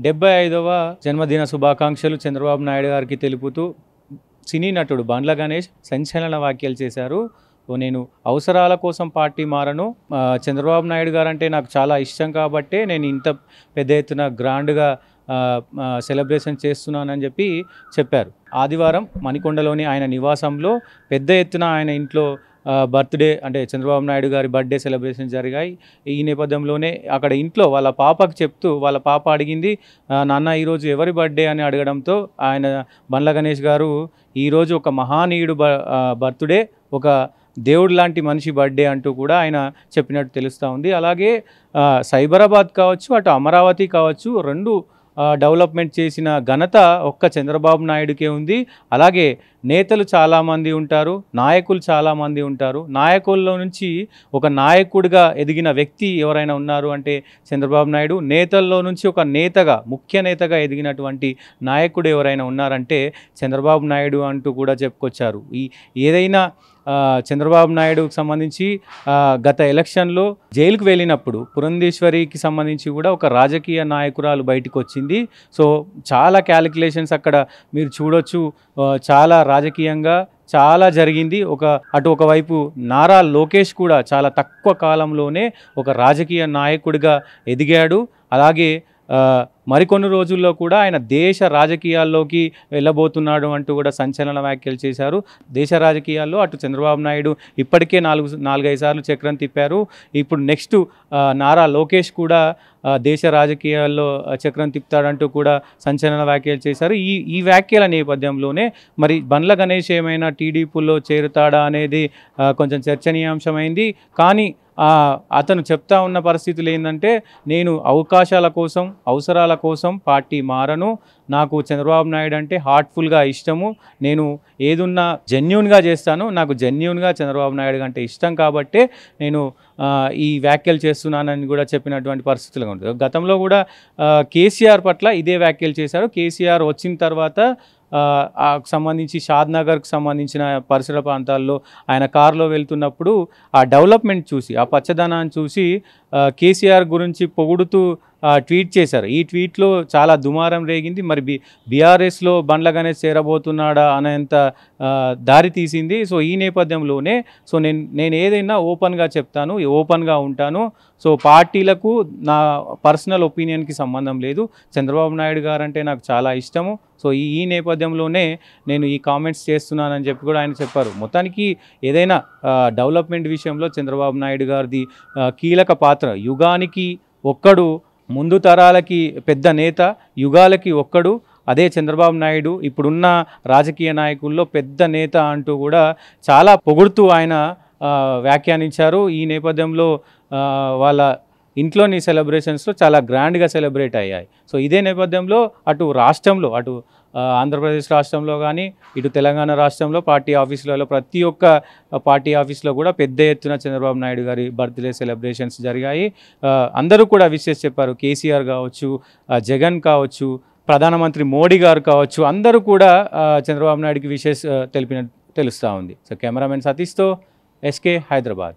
75వ జన్మదిన శుభాకాంక్షలు చంద్రబాబు నాయుడు గారికి తెలుపుతూ సినీ నటుడు బండ్ల గణేష్ సంచలన వ్యాఖ్యలు చేశారు. నేను అవసరాల కోసం పార్టీ మారను. చంద్రబాబు నాయుడు గారు అంటే నాకు చాలా ఇష్టం కాబట్టే నేను ఇంత పెద్ద ఎత్తున గ్రాండ్గా సెలబ్రేషన్ చేస్తున్నానని చెప్పారు. ఆదివారం మణికొండలోని ఆయన నివాసంలో పెద్ద ఎత్తున ఆయన ఇంట్లో బర్త్డే అంటే చంద్రబాబు నాయుడు గారి బర్త్డే సెలబ్రేషన్ జరిగాయి. ఈ నేపథ్యంలోనే అక్కడ ఇంట్లో వాళ్ళ పాపకు చెప్తూ వాళ్ళ పాప అడిగింది, నాన్న ఈరోజు ఎవరి బర్త్డే అని అడగడంతో ఆయన బండ్ల గణేష్ గారు ఈరోజు ఒక మహానీయుడు బర్త్డే, ఒక దేవుడు లాంటి మనిషి బర్త్డే అంటూ కూడా ఆయన చెప్పినట్టు తెలుస్తూ ఉంది. అలాగే సైబరాబాద్ కావచ్చు, అటు అమరావతి కావచ్చు, రెండు డెవలప్మెంట్ చేసిన ఘనత ఒక్క చంద్రబాబు నాయుడుకే ఉంది. అలాగే నేతలు చాలామంది ఉంటారు, నాయకులు చాలామంది ఉంటారు. నాయకుల్లో నుంచి ఒక నాయకుడిగా ఎదిగిన వ్యక్తి ఎవరైనా ఉన్నారు అంటే చంద్రబాబు నాయుడు. నేతల్లో నుంచి ఒక నేతగా, ముఖ్య నేతగా ఎదిగినటువంటి నాయకుడు ఎవరైనా ఉన్నారంటే చంద్రబాబు నాయుడు అంటూ కూడా చెప్పుకొచ్చారు. ఏదైనా చంద్రబాబు నాయుడుకి సంబంధించి గత ఎలక్షన్లో జైలుకు వెళ్ళినప్పుడు పురంధేశ్వరికి సంబంధించి కూడా ఒక రాజకీయ నాయకురాలు బయటకు వచ్చింది. సో చాలా క్యాలిక్యులేషన్స్ అక్కడ మీరు చూడొచ్చు. చాలా రాజకీయంగా చాలా జరిగింది. ఒకవైపు నారా లోకేష్ కూడా చాలా తక్కువ కాలంలోనే ఒక రాజకీయ నాయకుడిగా ఎదిగాడు. అలాగే మరికొన్ని రోజుల్లో కూడా ఆయన దేశ రాజకీయాల్లోకి వెళ్ళబోతున్నాడు అంటూ కూడా సంచలన వ్యాఖ్యలు చేశారు. దేశ రాజకీయాల్లో అటు చంద్రబాబు నాయుడు ఇప్పటికే 4-5 సార్లు చక్రం తిప్పారు. ఇప్పుడు నెక్స్ట్ నారా లోకేష్ కూడా దేశ రాజకీయాల్లో చక్రం తిప్పుతాడంటూ కూడా సంచలన వ్యాఖ్యలు చేశారు. ఈ వ్యాఖ్యల నేపథ్యంలోనే మరి బండ్ల గణేష్ ఏమైనా టీడీపీలో చేరుతాడా అనేది కొంచెం చర్చనీయాంశమైంది. కానీ అతను చెప్తా ఉన్న పరిస్థితులు ఏంటంటే, నేను అవకాశాల కోసం, అవసరాల కోసం పార్టీ మారను. నాకు చంద్రబాబు నాయుడు అంటే హార్ట్ఫుల్గా ఇష్టము. నేను ఏదున్నా జెన్యూన్గా చేస్తాను. నాకు జెన్యూన్గా చంద్రబాబు నాయుడు అంటే ఇష్టం కాబట్టే నేను ఈ వ్యాఖ్యలు చేస్తున్నానని కూడా చెప్పినటువంటి పరిస్థితులు ఉంటుంది. గతంలో కూడా కేసీఆర్ పట్ల ఇదే వ్యాఖ్యలు చేశారు. కేసీఆర్ వచ్చిన తర్వాత సంబంధించి షాద్నగర్కి సంబంధించిన పరిసర ప్రాంతాల్లో ఆయన కారులో వెళ్తున్నప్పుడు ఆ డెవలప్మెంట్ చూసి, ఆ పచ్చదనాన్ని చూసి కేసీఆర్ గురించి పొగుడుతూ ట్వీట్ చేశారు. ఈ ట్వీట్లో చాలా దుమారం రేగింది. మరి బీఆర్ఎస్లో బండ్ల గణేష్ చేరబోతున్నాడా అనేంత దారి తీసింది. సో ఈ నేపథ్యంలోనే నేను ఏదైనా ఓపెన్గా చెప్తాను, ఓపెన్గా ఉంటాను. సో పార్టీలకు నా పర్సనల్ ఒపీనియన్కి సంబంధం లేదు. చంద్రబాబు నాయుడు గారు అంటే నాకు చాలా ఇష్టము. సో ఈ నేపథ్యంలోనే నేను ఈ కామెంట్స్ చేస్తున్నానని చెప్పి కూడా ఆయన చెప్పారు. మొత్తానికి ఏదైనా డెవలప్మెంట్ విషయంలో చంద్రబాబు నాయుడు గారిది కీలక పాత్ర. యుగానికి ఒక్కడు, ముందు తరాలకి పెద్ద నేత, యుగాలకి ఒక్కడు అదే చంద్రబాబు నాయుడు. ఇప్పుడున్న రాజకీయ నాయకుల్లో పెద్ద నేత అంటూ కూడా చాలా పొగుడుతూ ఆయన వ్యాఖ్యానించారు. ఈ నేపథ్యంలో వాళ్ళ ఇంట్లోని సెలబ్రేషన్స్లో చాలా గ్రాండ్గా సెలబ్రేట్ అయ్యాయి. సో ఇదే నేపథ్యంలో అటు రాష్ట్రంలో, అటు ఆంధ్రప్రదేశ్ రాష్ట్రంలో కానీ, ఇటు తెలంగాణ రాష్ట్రంలో పార్టీ ఆఫీసులలో, ప్రతి ఒక్క పార్టీ ఆఫీస్లో కూడా పెద్ద ఎత్తున చంద్రబాబు నాయుడు గారి బర్త్డే సెలబ్రేషన్స్ జరిగాయి. అందరూ కూడా విషెస్ చెప్పారు. కేసీఆర్ కావచ్చు, జగన్ కావచ్చు, ప్రధానమంత్రి మోడీ గారు కావచ్చు, అందరూ కూడా చంద్రబాబు నాయుడుకి విషెస్ తెలిపినట్టు తెలుస్తూ ఉంది. సో కెమెరామెన్ సతీష్తో ఎస్కే, హైదరాబాద్.